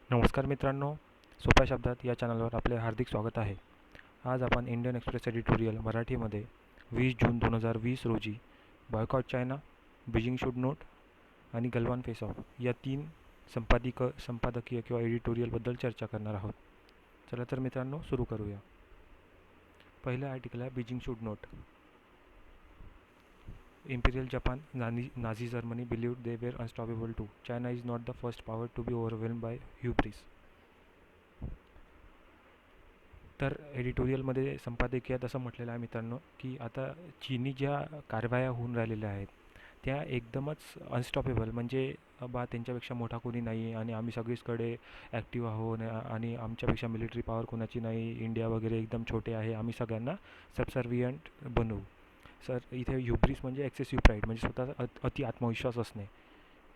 नमस्कार मित्रांनो, सोप्या शब्दात या चॅनलवर आपले हार्दिक स्वागत आहे. आज आपण इंडियन एक्सप्रेस एडिटोरियल मराठीमध्ये 20 जून 2020 रोजी boycott China, Beijing should note आणि गलवान फेस ऑफ या 3 संपादकीय किंवा एडिटोरियलबद्दल चर्चा करणार आहोत. चला तर मित्रांनो सुरू करूया. पहिलं आर्टिकल आहे Beijing should note. Imperial Japan, Nazi Germany believed they were unstoppable too. China is not the first power to be overwhelmed by hubris. तर एडिटोरियलमध्ये संपादकीयात असं म्हटलेलं आहे मित्रांनो की आता चीनी ज्या कारवाया होऊन राहिलेल्या आहेत त्या एकदमच अनस्टॉपेबल, म्हणजे त्यांच्यापेक्षा मोठा कोणी नाही आणि आम्ही सगळीचकडे ॲक्टिव्ह आहोत आणि आमच्यापेक्षा मिलिटरी पॉवर कोणाची नाही, इंडिया वगैरे एकदम छोटे आहे, आम्ही सगळ्यांना सबसर्वियंट बनवू. सर इथे ह्युब्रिस म्हणजे एक्सेसिव्ह प्राईड, म्हणजे स्वतःचा अति आत्मविश्वास असणे,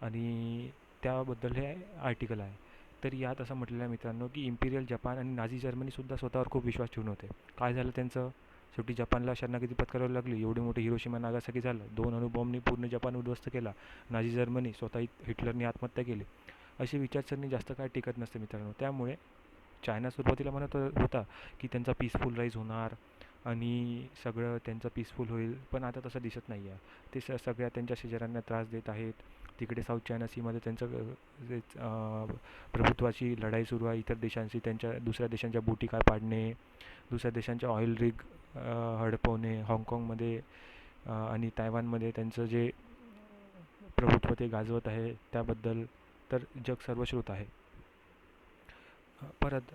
आणि त्याबद्दल हे आर्टिकल आहे. तर यात असं म्हटलेलं आहे मित्रांनो की इम्पिरियल जपान आणि नाझी जर्मनीसुद्धा स्वतःवर खूप विश्वास ठेवून होते. काय झालं त्यांचं? शेवटी जपानला शरणागती पत्करावी लागली. एवढी मोठी हिरोशिमा नागासाकी झालं, 2 अणुबॉम्बनी पूर्ण जपान उद्ध्वस्त केला. नाझी जर्मनी स्वतः हिटलरने आत्महत्या केली. अशी विचारसरणी जास्त काय टिकत नसते मित्रांनो. त्यामुळे चायना सुरुवातीला म्हणत होता की त्यांचा पीसफुल राईज होणार आणि सगळं त्यांचं पीसफुल होईल, पण आता तसं दिसत नाही आहे. ते सगळ्या त्यांच्या शेजाऱ्यांना त्रास देत आहेत. तिकडे साऊथ चायना सीमध्ये त्यांचं प्रभुत्वाची लढाई सुरू आहे. इतर देशांशी त्यांच्या दुसऱ्या देशांच्या बोटी काय पाडणे, दुसऱ्या देशांच्या ऑइल रिग हडपवणे, हाँगकाँगमध्ये आणि तायवानमध्ये त्यांचं जे प्रभुत्व ते गाजवत आहे त्याबद्दल तर जग सर्वश्रुत आहे. परत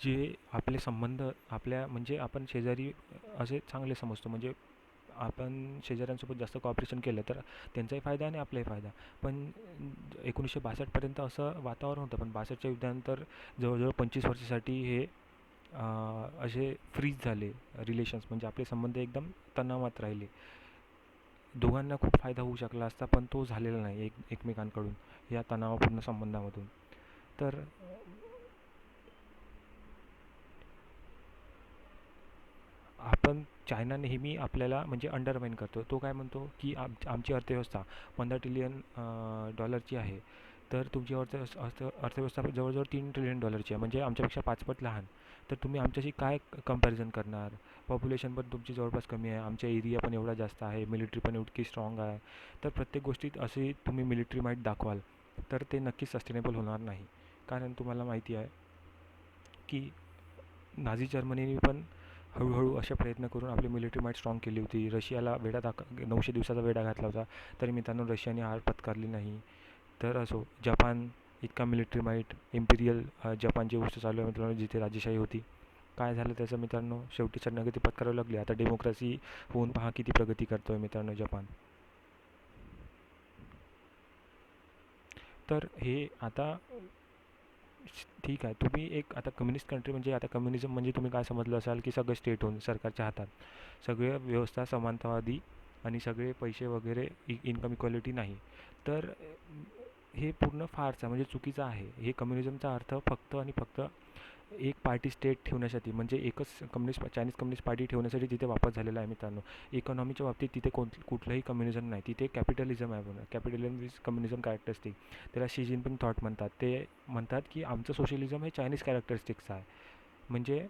जे आपले संबंध आपल्या म्हणजे आपण शेजारी असे चांगले समजतो, म्हणजे आपण शेजाऱ्यांसोबत जास्त कॉपरेशन केलं तर त्यांचाही फायदा आणि आपलाही फायदा. पण 1962पर्यंत असं वातावरण होतं, पण 62च्या युद्धानंतर जवळजवळ 25 वर्षासाठी हे असे फ्रीज झाले रिलेशन्स, म्हणजे आपले संबंध एकदम तणावात राहिले. दोघांना खूप फायदा होऊ शकला असता, पण तो झालेला नाही एकमेकांकडून या तणावपूर्ण संबंधामधून. तर आपण चायना नेहमी आपल्याला म्हणजे अंडरमाइन करतो. तो काय म्हणतो की आमची अर्थव्यवस्था $15 ट्रिलियन आहे, तर तुमची अर्थव्यवस्था जवळजवळ $3 ट्रिलियन आहे, म्हणजे आमच्यापेक्षा 5 पट लहान. तर तुम्ही आमच्याशी काय कंपॅरिझन करणार? पॉप्युलेशन पण तुमची जवळपास कमी आहे, आमचा एरिया पण एवढा जास्त आहे, मिलिटरी पण इतकी स्ट्रॉंग आहे. तर प्रत्येक गोष्टीत अशी तुम्ही मिलिटरी माईट दाखवाल तर ते नक्कीच सस्टेनेबल होणार नाही. कारण तुम्हाला माहिती आहे की नाझी जर्मनीने पण हळूहळू असे प्रयत्न करून आपली मिलिटरी माईट स्ट्रॉंग केली होती. रशियाला 900 दिवसाचा वेढा घातला होता, तरी मित्रांनो रशियाने हार पत्करली नाही. तर असो, जपान इतका मिलिटरी माईट, इम्पिरियल जपानची गोष्ट चालू आहे मित्रांनो, जिथे राजेशाही होती. काय झालं त्याचं मित्रांनो? शेवटी शरणागती पत्करावी लागली. आता डेमोक्रेसी होऊन पहा किती प्रगती करतो आहे मित्रांनो जपान. तर हे आता ठीक आहे, तुम्ही एक आता कम्युनिस्ट कंट्री, म्हणजे आता कम्युनिझम म्हणजे तुम्ही काय समजलं असाल की सगळं स्टेट होऊन सरकारच्या हातात, सगळ्या व्यवस्था समानतावादी आणि सगळे पैसे वगैरे इन्कम इक्वॅलिटी नाही. तर हे पूर्ण फारसा म्हणजे चुकीचं आहे. हे कम्युनिझमचा अर्थ फक्त आणि फक्त एक पार्टी स्टेट ठेवण्यासाठी, म्हणजे एकच चायनीज कम्युनिस्ट पार्टी ठेवण्यासाठी तिथे वापस झालेला आहे मित्रांनो. इकॉनॉमीच्या बाबतीत तिथे कुठलंही कम्युनिझम नाही, तिथे कॅपिटलिझम आहे. बघा, कॅपिटलिझम इज कम्युनिझम कॅरेक्टरिस्टिक. त्याला शी जिनपिंग थॉट म्हणतात. ते म्हणतात की आमचं सोशलिझम हे चायनीज कॅरेक्टरिस्टिक्स आहे, म्हणजे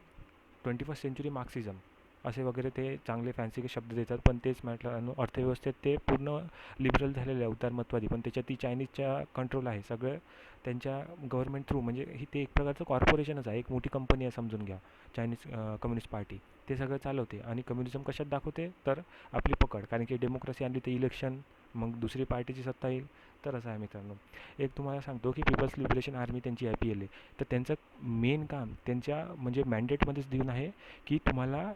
21st सेंचुरी मार्क्सिझम असे वगैरे ते चांगले फॅन्सी शब्द देतात. पण तेच म्हटलं अर्थव्यवस्थेत ते पूर्ण लिबरल झालेलं आहे, उदारमतवादी, पण त्याच्यात ती चायनीजच्या कंट्रोल आहे सगळं त्यांच्या गव्हर्नमेंट थ्रू, म्हणजे ही ते एक प्रकारचं कॉर्पोरेशनच आहे, एक मोठी कंपनी आहे समजून घ्या. चायनीज कम्युनिस्ट पार्टी ते सगळं चालवते. आणि कम्युनिझम कशात दाखवते? तर आपली पकड, कारण की डेमोक्रेसी आणली तर इलेक्शन, मग दुसरी पार्टीची सत्ता येईल. तर असं आहे मित्रांनो. एक तुम्हाला सांगतो की पीपल्स लिबरेशन आर्मी त्यांची IPL आहे, तर त्यांचं मेन काम त्यांच्या म्हणजे मॅन्डेटमध्येच देऊन आहे की तुम्हाला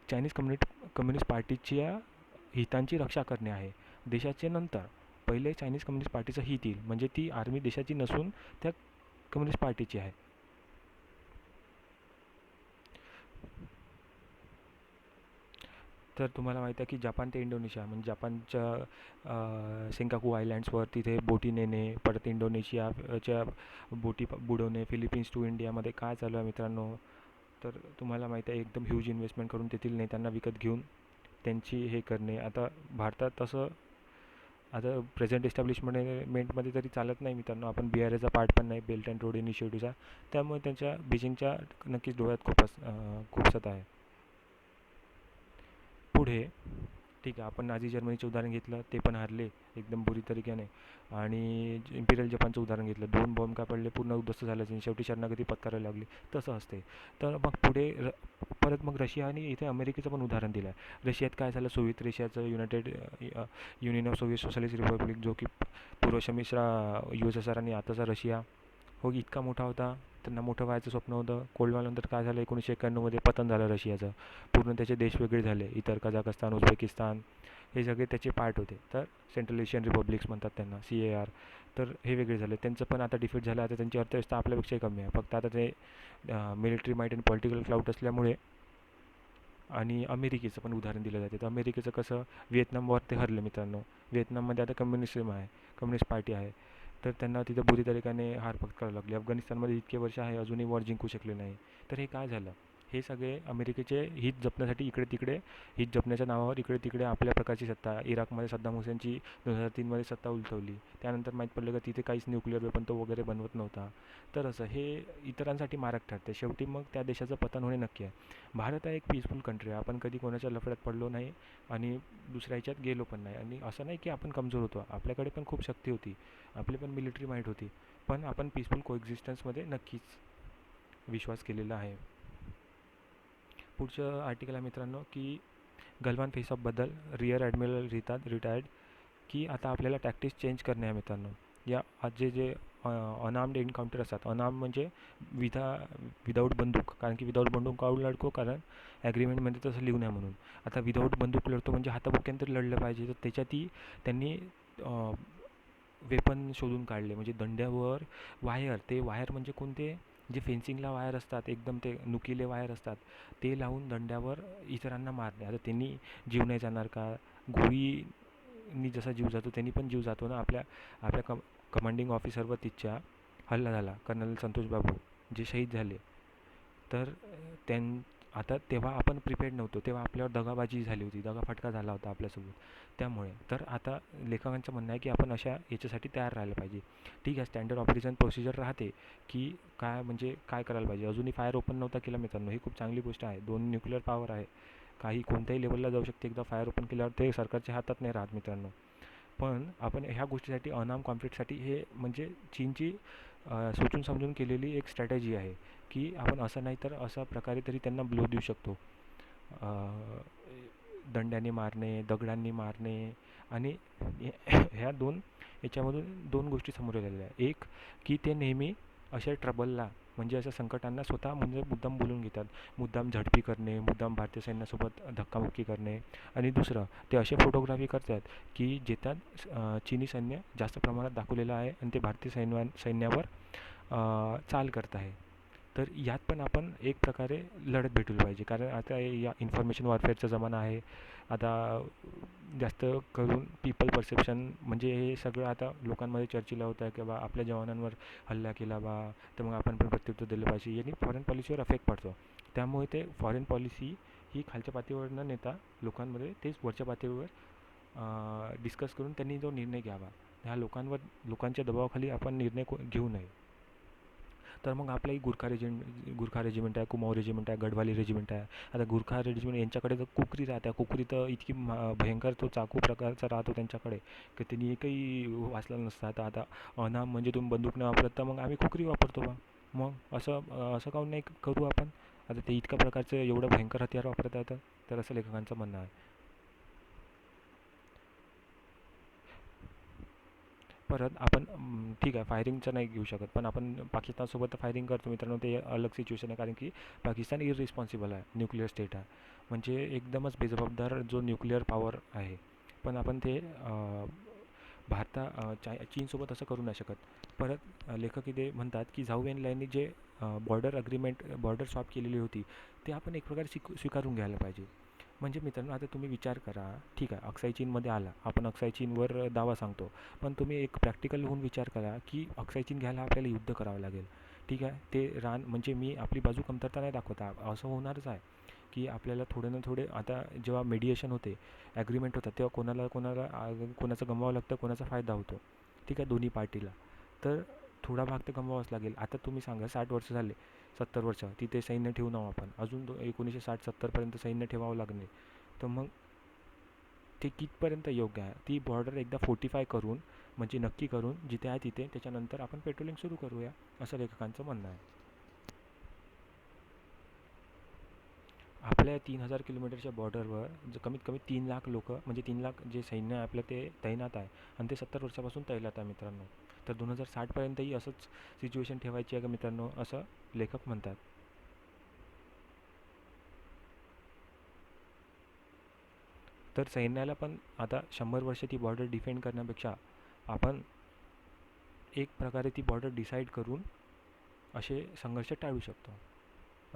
चायनीज कम्युनिस्ट पार्टीच्या हितांची रक्षा करणे आहे. देशाचे नंतर पहिले चायनीज कम्युनिस्ट पार्टीचं हित येईल, म्हणजे ती आर्मी देशाची नसून त्या कम्युनिस्ट पार्टीची आहे. तर तुम्हाला माहीत आहे की जपान ते इंडोनेशिया, म्हणजे जपानच्या सेंकाकू आयलँड्सवर तिथे बोटी नेणे, परत इंडोनेशियाच्या बोटी बुडवणे, फिलिपिन्स टू इंडियामध्ये काय चालू आहे मित्रांनो? तर तुम्हाला माहीत आहे एकदम ह्यूज इन्व्हेस्टमेंट करून तेथील नेत्यांना विकत घेऊन त्यांची हे करणे. आता भारतात तसं आता प्रेझेंट एस्टॅब्लिशमेंटमध्ये तरी चालत नाही मित्रांनो, आपण BRAचा पार्ट पण नाही, बेल्ट अँड रोड इनिशिएटिव्हचा. त्यामुळे त्यांच्या बीजिंगच्या नक्कीच डोळ्यात खूपसत आहे. पुढे ठीक आहे, आपण नाझी जर्मनीचे उदाहरण घेतलं, ते पण हरले एकदम बुरी तरीक्याने. आणि इम्पिरियल जपानचं उदाहरण घेतलं, 2 बॉम्ब का पडले, पूर्ण उद्ध्वस्त झालं आणि शेवटी शरणागती पत्करायला लागली. तसं असते. तर मग पुढे परत मग रशिया आणि इथे अमेरिकेचं पण उदाहरण दिलं आहे. रशियात काय झालं, सोव्हिएत रशियाचं union of Soviet socialist republic, जो की पूर्व संमिश्र USSR आणि आताचा रशिया हो इतका मोठा होता, त्यांना मोठं व्हायचं स्वप्न होतं. कोल्ड वॉरनंतर काय झालं, 1991मध्ये पतन झालं रशियाचं. पूर्ण त्याचे देश वेगळे झाले, इतर कझाकस्तान, उझबेकिस्तान हे सगळे त्याचे पार्ट होते. तर सेंट्रल एशियन रिपब्लिक्स म्हणतात त्यांना, CAR. तर हे वेगळे झाले, त्यांचं पण आता डिफीट झालं. आता त्यांची अर्थव्यवस्था आपल्यापेक्षाही कमी आहे, फक्त आता ते मिलिटरी माईट आणि पॉलिटिकल क्लाउट असल्यामुळे. आणि अमेरिकेचं पण उदाहरण दिलं जाते. तर अमेरिकेचं कसं, व्हिएतनामवर ते हरले मित्रांनो. व्हिएतनाममध्ये आता कम्युनिझम आहे, कम्युनिस्ट पार्टी आहे. तर त्यांना तिथं बुरी तरीक्याने हार पत्करावी लागली. अफगाणिस्तानमध्ये इतके वर्ष आहे, अजूनही वॉर जिंकू शकले नाही. तर हे काय झालं, हे सगळे अमेरिकेचे हित जपण्यासाठी इकडे तिकडे, हित जपण्याच्या नावावर इकडे तिकडे आपल्या प्रकारची सत्ता. इराकमध्ये सद्दाम हुसेनची 2003मध्ये सत्ता उलटवली. त्यानंतर माहीत पडलं की तिथे काहीच न्यूक्लिअर वेपन तो वगैरे बनवत नव्हता. तर असं हे इतरांसाठी मारक ठरते. शेवटी मग त्या देशाचं पतन होणे नक्की आहे. भारत हा एक पीसफुल कंट्री आहे, आपण कधी कोणाच्या लफड्यात पडलो नाही आणि दुसऱ्या ह्याच्यात गेलो पण नाही. आणि असं नाही की आपण कमजोर होतो, आपल्याकडे पण खूप शक्ती होती, आपली पण मिलिटरी माईट होती. पण आपण पीसफुल कोएक्झिस्टन्समध्ये नक्कीच विश्वास केलेला आहे. पुढचं आर्टिकल आहे मित्रांनो, की गलवान फेसऑफबद्दल रिअर ॲडमिरल रिटायर्ड, की आता आपल्याला टॅक्टिक्स चेंज करणे आहे मित्रांनो. या आज जे अनआर्म्ड एन्काउंटर असतात, अनआर्म म्हणजे विदाऊट बंदूक, कारण की विदाऊट बंदूक काढून लढको, कारण ॲग्रीमेंटमध्ये तसं लिहून आहे म्हणून. आता विदाऊट बंदूक लढतो म्हणजे हाताबुक्यानं तरी लढलं पाहिजे. तर त्याच्यातही त्यांनी वेपन शोधून काढले, म्हणजे दंड्यावर वायर, ते वायर म्हणजे कोणते, जे फेन्सिंगला वायर असतात, एकदम ते नुकीले वायर असतात, ते लावून दंड्यावर इतरांना मारणे. आता त्यांनी जीव नाही जाणार का, गोळीनी जसा जीव जातो त्यांनी पण जीव जातो ना. आपल्या आपल्या कमांडिंग ऑफिसरवर तिच्या हल्ला झाला, कर्नल संतोष बाबू, जे शहीद झाले. तर आता तेव्हा आपण प्रिपेअर्ड नव्हतो, तेव्हा आपल्यावर दगाबाजी झाली होती, दगाफटका झाला होता आपल्यासोबत. त्यामुळे तर आता लेखकांचं म्हणणं आहे की आपण अशा याच्यासाठी तयार राहायला पाहिजे. ठीक आहे, स्टँडर्ड ऑपरेशन प्रोसिजर राहते की काय, म्हणजे काय करायला पाहिजे. अजूनही फायर ओपन नव्हता केला मित्रांनो, ही खूप चांगली गोष्ट आहे. 2 न्यूक्लिअर पॉवर आहे, काही कोणत्याही लेवलला जाऊ शकते. एकदा फायर ओपन केल्यावर ते सरकारच्या हातात नाही राहत मित्रांनो. पण आपण ह्या गोष्टीसाठी, अनआर्म कॉन्फ्लिक्टसाठी, हे म्हणजे चीनची सोचून समजून केलेली एक स्ट्रॅटेजी आहे, की आपण असं नाही तर अशा प्रकारे तरी त्यांना ब्लो देऊ शकतो. दंड्याने मारणे, दगडांनी मारणे. आणि ह्या याच्यामधून 2 गोष्टी समोर आलेल्या आहे. एक, की ते नेहमी अशा ट्रबलला, म्हणजे अशा संकटांना स्वतः म्हणजे मुद्दाम बोलून घेतात, मुद्दाम झडपी करणे, मुद्दाम भारतीय सैन्यासोबत धक्काबुक्की करणे. आणि दुसरं, ते असे फोटोग्राफी करतात की ज्याच्यात चीनी सैन्य जास्त प्रमाणात दाखवलेलं आहे आणि ते भारतीय सैन्यावर चाल करत आहे. तर यात पण आपण एक प्रकारे लढत भेटली पाहिजे, कारण आता या इन्फॉर्मेशन वॉरफेअरचा जमाना आहे. आता जास्त करून पीपल परसेप्शन, म्हणजे हे सगळं आता लोकांमध्ये चर्चेला होतं आहे की बा आपल्या जवानांवर हल्ला केला बा, तर मग आपण पण प्रत्युत्तर दिलं पाहिजे. यांनी फॉरेन पॉलिसीवर इफेक्ट पडतो. त्यामुळे ते फॉरेन पॉलिसी ही खालच्या पातळीवर न नेता लोकांमध्ये तेच वरच्या पातळीवर डिस्कस करून त्यांनी जो निर्णय घ्यावा, ह्या लोकांच्या दबावाखाली आपण निर्णय घेऊ नये. तर मग आपल्याही गुरखा रेजिमेंट आहे, कुमाऊ रेजिमेंट आहे, गढवाली रेजिमेंट आहे. आता गुरखा रेजिमेंट यांच्याकडे तर कुकरी राहते, कुकरी तर इतकी भयंकर तो चाकू प्रकारचा राहतो त्यांच्याकडे, की त्यांनी एकही वाचला नसतं. आता अनाम म्हणजे तुम्ही बंदूक नाही वापरत, तर मग आम्ही कुकरी वापरतो बा. मग असं काऊन नाही करू आपण. आता ते इतक्या प्रकारचं एवढं भयंकर हत्यार वापरत आहेत, तर असं लेखकांचं म्हणणं आहे. परत आपण ठीक आहे, फायरिंगचं नाही घेऊ शकत, पण आपण पाकिस्तानसोबत फायरिंग करतो मित्रांनो, ते अलग सिच्युएशन आहे. कारण की पाकिस्तान इररिस्पॉन्सिबल आहे, न्यूक्लिअर स्टेट आहे, म्हणजे एकदमच बेजबाबदार जो न्यूक्लिअर पॉवर आहे. पण आपण ते चीनसोबत असं करू नाही शकत. परत लेखक इथे म्हणतात की झाऊ एनलाईननी जे बॉर्डर स्वॅप केलेली होती, ते आपण एक प्रकारे स्वीकारून घ्यायला पाहिजे. म्हणजे मित्रांनो, आता तुम्ही विचार करा, ठीक आहे, अक्साई चीनमध्ये आला, आपण अक्साई चीनवर दावा सांगतो, पण तुम्ही एक प्रॅक्टिकल होऊन विचार करा की अक्साई चीन घ्यायला आपल्याला युद्ध करावं लागेल. ठीक आहे, ते म्हणजे मी आपली बाजू कमतरता नाही दाखवता, असं होणारच आहे. की आपल्याला थोडे ना थोडे आता जेव्हा मेडिएशन होते, ॲग्रीमेंट होतात, तेव्हा कोणाचं गमवावं लागतं, कोणाचा फायदा होतो. ठीक आहे, दोन्ही पार्टीला. तर थोडा भाग तर गमवावाच लागेल. आता तुम्ही सांगा, 60 वर्ष झाले, 70 वर्ष तिथे सैन्य ठेवून आहो आपण, अजून 1960-70पर्यंत सैन्य ठेवावं लागणे. तर मग ते कितपर्यंत योग्य आहे? ती बॉर्डर एकदा फोर्टिफाय करून, म्हणजे नक्की करून, जिथे आहे तिथे, त्याच्यानंतर आपण पेट्रोलिंग सुरू करूया, असं लेखकांचं म्हणणं आहे. आपल्या 3000 किलोमीटरच्या बॉर्डरवर कमीत कमी 3 लाख लोक, म्हणजे 3 लाख जे सैन्य आहे आपलं, ते तैनात आहे. आणि ते 70 वर्षापासून तैनात आहे मित्रांनो. तर 2060पर्यंतही असंच सिच्युएशन ठेवायची आहे का मित्रांनो, असं लेखक म्हणतात. तर सैन्याला पण आता 100 वर्ष ती बॉर्डर डिफेंड करण्यापेक्षा आपण एक प्रकारे ती बॉर्डर डिसाईड करून असे संघर्ष टाळू शकतो,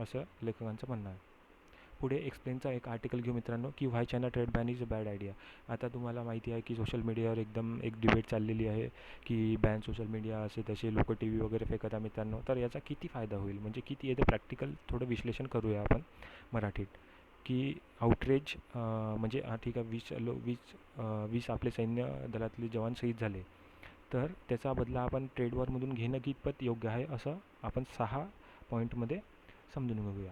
असं लेखकांचं म्हणणं आहे. पुढे एक्सप्लेनचा एक आर्टिकल घेऊ मित्रांनो, की why China trade ban is a bad idea. आता तुम्हाला माहिती आहे की सोशल मीडियावर एकदम एक डिबेट चाललेली आहे की बॅन सोशल मीडिया, असे तसे लोक टी व्ही वगैरे फेकत आहे मित्रांनो. तर याचा किती फायदा होईल, म्हणजे किती येते प्रॅक्टिकल थोडं विश्लेषण करूया आपण मराठीत. की आउटरेज, म्हणजे ठीक आहे, 20 आपले सैन्य दलातले जवान शहीद झाले, तर त्याचा बदला आपण ट्रेड वॉरमधून घेणं कितपत योग्य आहे, असं आपण 6 पॉईंटमध्ये समजून घेऊया.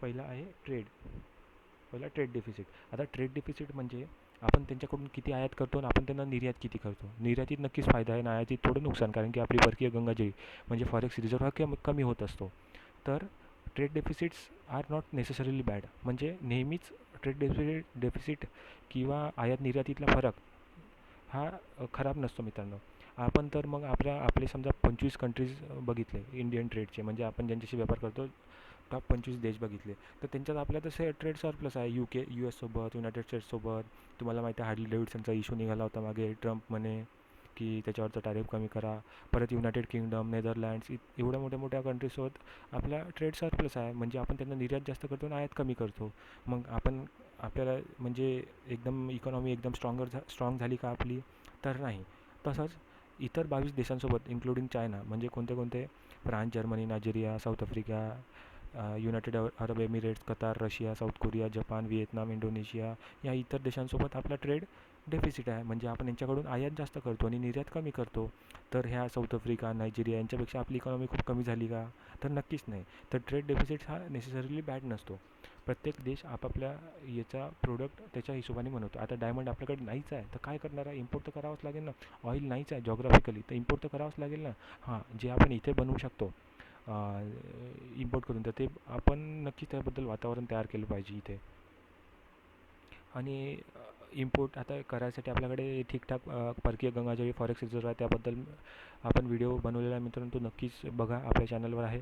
पहिला आहे ट्रेड डेफिसिट. आता ट्रेड डेफिसिट म्हणजे आपण त्यांच्याकडून किती आयात करतो आणि आपण त्यांना निर्यात किती करतो. निर्यातीत नक्कीच फायदा आहे आणि आयातीत थोडं नुकसान, कारण की आपली परकीय गंगाजळी म्हणजे फॉरेक्स रिझर्व्ह हा कमी होत असतो. तर trade deficits are not necessarily bad, म्हणजे नेहमीच ट्रेड डेफिसिट किंवा आयात निर्यातीतला फरक हा खराब नसतो मित्रांनो. आपण तर मग आपले समजा 25 कंट्रीज बघितले इंडियन ट्रेडचे, म्हणजे आपण ज्यांच्याशी व्यापार करतो, टॉप 25 देश बघितले, तर त्यांच्यात आपल्या तसे ट्रेड सरप्लस आहे. US सोबत, युनायटेड स्टेट्ससोबत. तुम्हाला माहिती आहे हार्ली डेव्हिडसनचा इशू निघाला होता मागे, ट्रम्प म्हणे की त्याच्यावरचं टॅरिफ कमी करा. परत युनायटेड किंगडम, नेदरलँड्स, एवढ्या मोठ्या मोठ्या कंट्रीजसोबत आपला ट्रेड सरप्लस आहे, म्हणजे आपण त्यांना निर्यात जास्त करतो आणि आयात कमी करतो. मग आपल्याला म्हणजे एकदम इकॉनॉमी एकदम स्ट्रॉंग झाली का आपली? तर नाही. तसंच इतर 22 देशांसोबत इन्क्लुडिंग चायना, म्हणजे कोणते कोणते? France, Germany, Nigeria, south Africa, United Arab Emirates, Qatar, Russia, south Korea, Japan, Vietnam, Indonesia, या इतर देशांसोबत आपला ट्रेड डेफिसिट आहे, म्हणजे आपण यांच्याकडून आयात जास्त करतो आणि निर्यात कमी करतो. तर ह्या साऊथ आफ्रिका, नायजेरिया यांच्यापेक्षा आपली इकॉनॉमी खूप कमी झाली का? तर नक्कीच नाही. तर ट्रेड डेफिसिट हा नेसेसरीली बॅड नसतो. प्रत्येक देश आपापल्या याचा प्रोडक्ट त्याच्या हिशोबाने बनवतो. आता डायमंड आपल्याकडे नाहीच आहे, तर काय करणार आहे? इम्पोर्ट तर करावंच लागेल ना. ऑइल नाहीच आहे जॉग्राफिकली, तर इम्पोर्ट तर करावंच लागेल ना. हां, जे आपण इथे बनवू शकतो इम्पोर्ट करून, तर ते आपण नक्कीच त्याबद्दल वातावरण तयार केलं पाहिजे इथे. आणि इम्पोर्ट आता करायसाठी आपल्याकडे ठीकठाक परकीय गंगाजळी फॉरेक्स रिझर्व्ह आहे, त्याबद्दल आपण व्हिडिओ बनवलेला आहे मित्रांनो, तो नक्कीच बघा, आपल्या चॅनलवर आहे.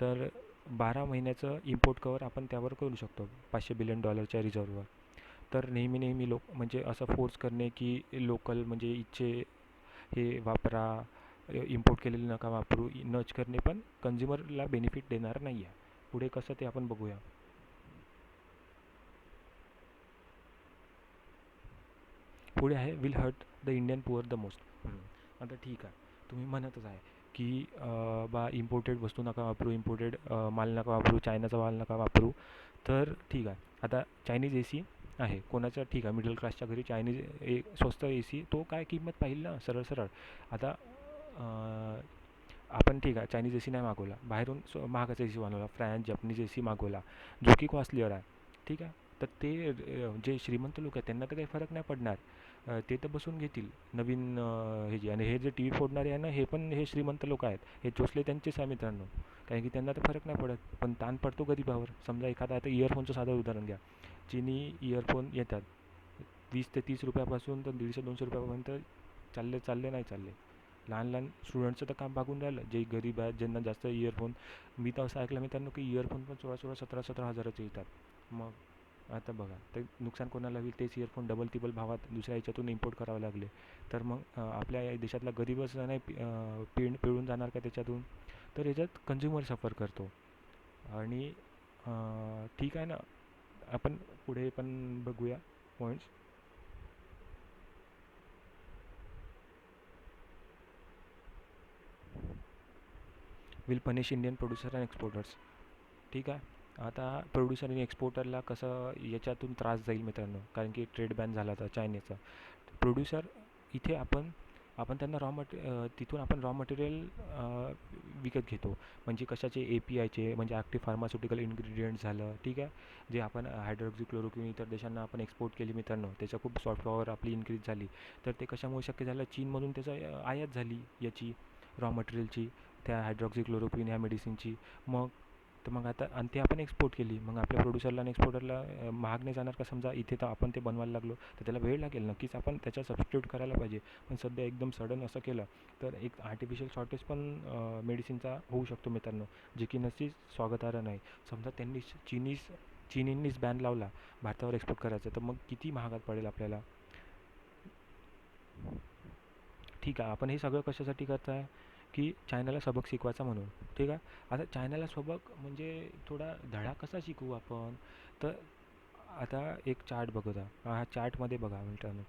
तर 12 महिन्याचं इम्पोर्ट कवर आपण त्यावर करू शकतो, $500 बिलियन रिझर्व्हवर. तर नेहमी लोक म्हणजे असं फोर्स करणे की लोकल म्हणजे इथचे हे वापरा, इम्पोर्ट केलेले नका वापरू, नच करणे पण कन्झ्युमरला बेनिफिट देणार नाही आहे. पुढे कसं ते आपण बघूया. पुढे आहे will hurt the Indian poor the most. आता ठीक आहे, तुम्ही म्हणतच आहे की बा इम्पोर्टेड वस्तू नका वापरू, इम्पोर्टेड माल नका वापरू, चायनाचा माल नका वापरू. तर ठीक आहे, आता चायनीज ए सी आहे कोणाचा, ठीक आहे, मिडल क्लासच्या घरी चायनीज स्वस्त ए सी, तो काय किंमत पाहिल ना, सरळ सरळ. आता आपण ठीक आहे चायनीज ए सी नाही मागवला, बाहेरून महागाचा ए सी मागवला, फ्रँस जपनीज ए सी मागवला, जो की कॉस्टलीवर आहे. ठीक आहे, तर ते जे श्रीमंत लोक आहेत त्यांना तर काही फरक नाही पडणार. ते तर बसून घेतील नवीन हे जे, आणि हे जे टी व्ही फोडणारे आहे ना, हे पण हे श्रीमंत लोक आहेत, हे चोचले त्यांचेच आहे मित्रांनो. कारण की त्यांना तर फरक नाही पडत, पण ताण पडतो गरीबावर. समजा एखादा, आता इयरफोनचं साधं उदाहरण घ्या. चीनी इयरफोन येतात 20 ते 30 रुपयापासून तर 150-200 रुपयापर्यंत. चालले नाही चालले. लहान लहान स्टुडंटचं तर काम भागून राहिलं, जे गरीब आहेत ज्यांना जास्त इयरफोन. मी तर असं ऐकलं मित्रांनो की इयरफोन पण 16-17 हजाराचे येतात. मग आता बघा, ते नुकसान कोणाला होईल? तेच इयरफोन डबल टिबल भावात दुसऱ्या याच्यातून इम्पोर्ट करावे लागले, तर मग आपल्या या देशातला गरीबच नाही पिळून जाणार का त्याच्यातून? तर याच्यात कन्झ्युमर सफर करतो. आणि ठीक आहे ना, आपण पुढे पण बघूया points. Will punish Indian producer and exporters. ठीक आहे, आता प्रोड्युसर आणि एक्सपोर्टरला कसं याच्यातून त्रास जाईल मित्रांनो, कारण की ट्रेड बॅन झाला होता चायनीचा. प्रोड्युसर इथे आपण त्यांना तिथून आपण रॉ मटेरियल विकत घेतो. म्हणजे कशाचे, APIचे, म्हणजे ॲक्टिव्ह फार्मास्युटिकल इन्ग्रेडियंट झालं, ठीक आहे. जे आपण हायड्रोक्झिक्लोरोक्विन इतर देशांना आपण एक्सपोर्ट केली मित्रांनो, त्याचा खूप सॉफ्ट पॉवर आपली इन्क्रीज झाली. तर ते कशामुळे शक्य झालं, चीनमधून त्याचं आयात झाली याची, रॉ मटेरियलची, त्या हायड्रोक्झिक्लोरोक्विन ह्या मेडिसिनची. मग तर मग आता आणि ते आपण एक्सपोर्ट केली. मग आपल्या प्रोड्युसरला आणि एक्सपोर्टरला महाग नाही जाणार का? समजा इथे तर आपण ते बनवायला लागलो तर त्याला वेळ लागेल, नक्कीच आपण त्याचा सबस्टिट्यूट करायला पाहिजे. पण सध्या एकदम सडन असं केलं तर एक आर्टिफिशियल शॉर्टेज पण मेडिसिनचा होऊ शकतो मित्रांनो, जे की नक्कीच स्वागतार्ह नाही. समजा त्यांनी चीनींनीच बॅन लावला भारतावर एक्सपोर्ट करायचं, तर मग किती महागात पडेल आपल्याला. ठीक आहे, आपण हे सगळं कशासाठी करताय, की चायनाला सबक शिकवायचा म्हणून. ठीक आहे. आता चायनाला सबक म्हणजे थोडा धडा कसा शिकवू आपण, तर आता एक चार्ट बघा. हा चार्टमध्ये बघा मित्रांनो,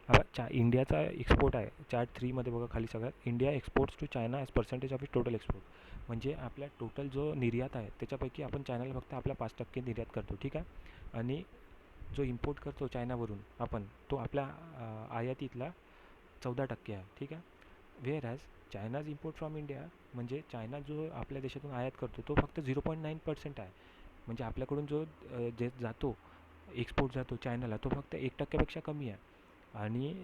हा इंडियाचा एक्सपोर्ट आहे. चार्ट 3मध्ये बघा खाली सगळ्यात, India exports to China as percentage of it total export. म्हणजे आपल्या टोटल जो निर्यात आहे त्याच्यापैकी आपण चायनाला फक्त आपला 5% निर्यात करतो. ठीक आहे. आणि जो इम्पोर्ट करतो चायनावरून आपण, तो आपल्या आयातीतला 14% आहे. ठीक आहे. Wear as चायनाज import from India, म्हणजे चायना जो आपल्या देशातून आयात करतो तो फक्त 0.9% आहे. म्हणजे आपल्याकडून जो जे जातो, एक्सपोर्ट जातो चायनाला, तो फक्त 1%पेक्षा कमी आहे. आणि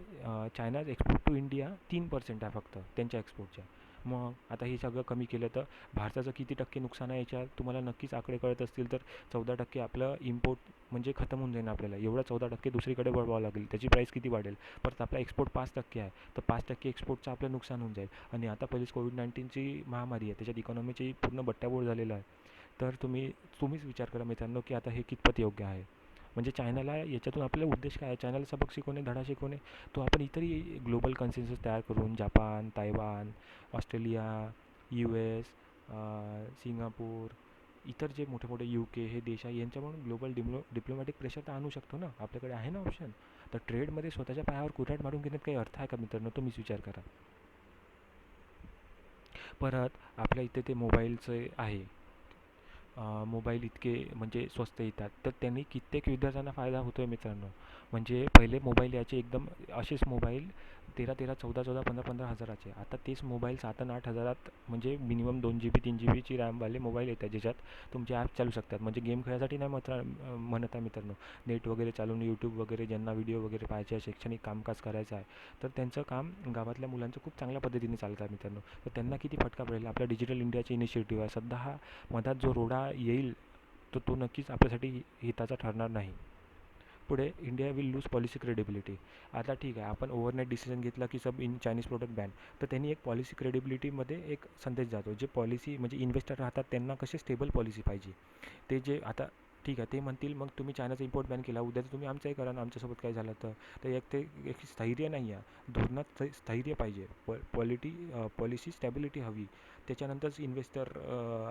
चायनाज एक्सपोर्ट टू इंडिया 3% आहे फक्त त्यांच्या एक्सपोर्टच्या. मग आता हे सगळं कमी केलं तर भारताचं किती टक्के नुकसान आहे याच्यात तुम्हाला नक्कीच आकडे कळत असतील. तर 14% आपलं इम्पोर्ट म्हणजे खतम होऊन जाईल आपल्याला. एवढा 14% दुसरीकडे वळवावं लागेल, त्याची प्राईस किती वाढेल. परत आपला एक्सपोर्ट 5% आहे, तर 5% एक्सपोर्टचं आपलं नुकसान होऊन जाईल. आणि आता पहिलीच कोविड-19ची महामारी आहे, त्याच्यात इकॉनॉमीची पूर्ण बट्ट्याबोळ झालेला आहे. तर तुम्हीच विचार करा मित्रांनो, की आता हे कितपत योग्य आहे. म्हणजे चायनाला याच्यातून आपला उद्देश काय आहे, चायनाला सबक शिकवणे, धडा शिकवणे. तो आपण इतरही ग्लोबल कन्सेन्सस तयार करून Japan, Taiwan, Australia, US, Singapore, इतर जे मोठे मोठे UK हे देश आहे यांच्याकडून ग्लोबल डिप्लोमॅटिक प्रेशर तर आणू शकतो ना, आपल्याकडे आहे ना ऑप्शन. तर ट्रेडमध्ये स्वतःच्या पायावर कुऱ्हाड मारून घेण्यात काही अर्थ आहे का मित्रांनो, तुम्हीच विचार करा. परत आपल्या इथे ते मोबाईलचं आहे, मोबाईल इतके म्हणजे स्वस्त येतात, तर त्यांनी कित्येक विद्यार्थ्यांना फायदा होतो आहे मित्रांनो. म्हणजे पहिले मोबाईल यायचे एकदम असेच मोबाईल 13,13, 14,14, 15,15 हजाराचे. आता तेच मोबाईल 7,000 आणि 8,000 म्हणजे मिनिमम 2 GB 3 GB रॅमवाले मोबाईल येतात, ज्याच्यात तुमचे ॲप चालू शकतात. म्हणजे गेम खेळायसाठी नाही म्हणत आहे मित्रांनो, नेट वगैरे चालून यूट्यूब वगैरे ज्यांना व्हिडिओ वगैरे पाहायचे आहे, शैक्षणिक कामकाज करायचं आहे, तर त्यांचं काम गावातल्या मुलांचं खूप चांगल्या पद्धतीने चालतं आहे मित्रांनो. तर त्यांना किती फटका पडेल. आपल्या डिजिटल इंडियाची इनिशिएटिव्ह आहे सध्या, हा मधात जो रोडा येईल तर तो नक्कीच आपल्यासाठी हिताचा ठरणार नाही. पुढे India will lose policy credibility. आता ठीक आहे, आपण ओव्हरनाईट डिसिजन घेतला की सब इन चायनीज प्रोडक्ट बॅन, तर त्यांनी एक पॉलिसी क्रेडिबिलिटीमध्ये एक संदेश जातो. जे पॉलिसी म्हणजे इन्व्हेस्टर राहतात त्यांना कशी स्टेबल पॉलिसी पाहिजे. ते जे आता ठीक आहे, ते म्हणतील मग तुम्ही चायनाचा इम्पोर्ट बॅन केला, उद्या तुम्ही आमचाही करा आणि आमच्यासोबत काय झालं तर एक स्थैर्य नाही आहे धोरणात. स्थैर्य पाहिजे, पॉलिसी स्टॅबिलिटी हवी. त्याच्यानंतरच इन्व्हेस्टर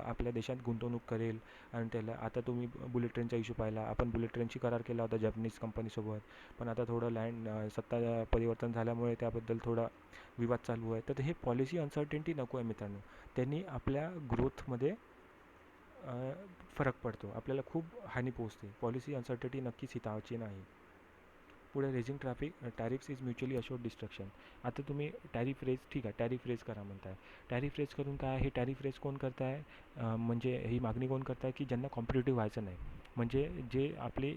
आपल्या देशात गुंतवणूक करेल. आणि त्याला आता तुम्ही बुलेट ट्रेनचा इश्यू पाहिला, आपण बुलेट ट्रेनशी करार केला होता जॅपनीज कंपनीसोबत, पण आता थोडं सत्ता परिवर्तन झाल्यामुळे त्याबद्दल थोडा विवाद चालू आहे. तर हे पॉलिसी अनसर्टेनिटी नको आहे मित्रांनो. त्यांनी आपल्या ग्रोथमध्ये फरक पडतो, आपल्याला खूप हानी पोहोचते. पॉलिसी अनसर्टेनिटी नक्कीच हिताची नाही. पुढे raising tariffs is mutually assured destruction. आता तुम्ही टॅरिफ रेज, ठीक आहे, टॅरिफ रेज करा म्हणताय. टॅरिफ रेज करून काय, हे टॅरिफ रेज कोण करत आहे, म्हणजे ही मागणी कोण करत आहे, की ज्यांना कॉम्पिटिटिव्ह व्हायचं नाही. म्हणजे जे आपले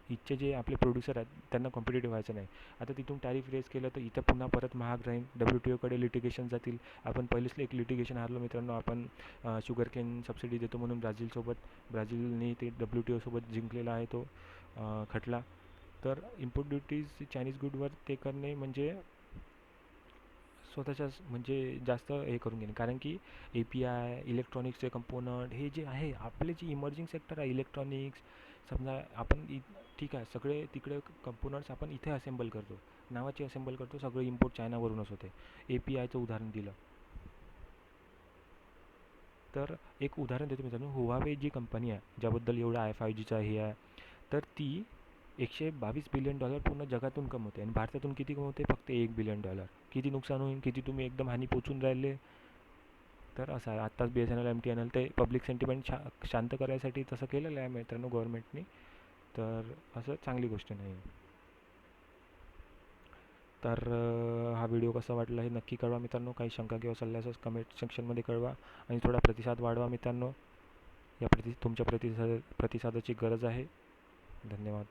इथचे जे आपले प्रोड्युसर आहेत त्यांना कॉम्पिटिटिव्ह व्हायचं नाही. आता तिथून टॅरिफ रेज केलं तर इथं पुन्हा परत महाग राहील, WTOकडे लिटिगेशन जातील. आपण पहिलेच एक लिटिगेशन हारलो मित्रांनो, आपण शुगर केन सबसिडी देतो म्हणून ब्राझीलने ते WTOसोबत जिंकलेला आहे तो खटला. तर इम्पोर्ट ड्युटीज चायनीज गुडवर ते करणे म्हणजे स्वतःच्याच म्हणजे जास्त हे करून घेणे. कारण की API, इलेक्ट्रॉनिक्सचे कंपोनंट हे जे आहे आपले जे इमर्जिंग सेक्टर आहे इलेक्ट्रॉनिक्स, समजा आपण ठीक आहे सगळे तिकडे कंपोनंट्स आपण इथे असेंबल करतो, नावाची असेंबल करतो, सगळं इम्पोर्ट चायनावरूनच होते. APIचं उदाहरण दिलं तर एक उदाहरण देतो मित्रांनो. हुवावे जी कंपनी आहे ज्याबद्दल एवढा I5Gचा हे आहे, तर ती $122 बिलियन पूर्ण जगातून कमवते आणि भारतातून किती कमवते, फक्त $1 बिलियन. किती नुकसान होईल, किती तुम्ही एकदम हानी पोचून राहिले. तर असं आहे, आत्ताच BSNL MTNL ते पब्लिक सेंटिमेंट शांत करायसाठी तसं केलेलं आहे मित्रांनो गव्हर्नमेंटनी. तर असं चांगली गोष्ट नाही आहे. तर हा व्हिडिओ कसा वाटला हे नक्की कळवा मित्रांनो. काही शंका किंवा सल्ला असल्यास कमेंट सेक्शनमध्ये कळवा आणि थोडा प्रतिसाद वाढवा मित्रांनो. तुमच्या प्रतिसादाची गरज आहे. धन्यवाद.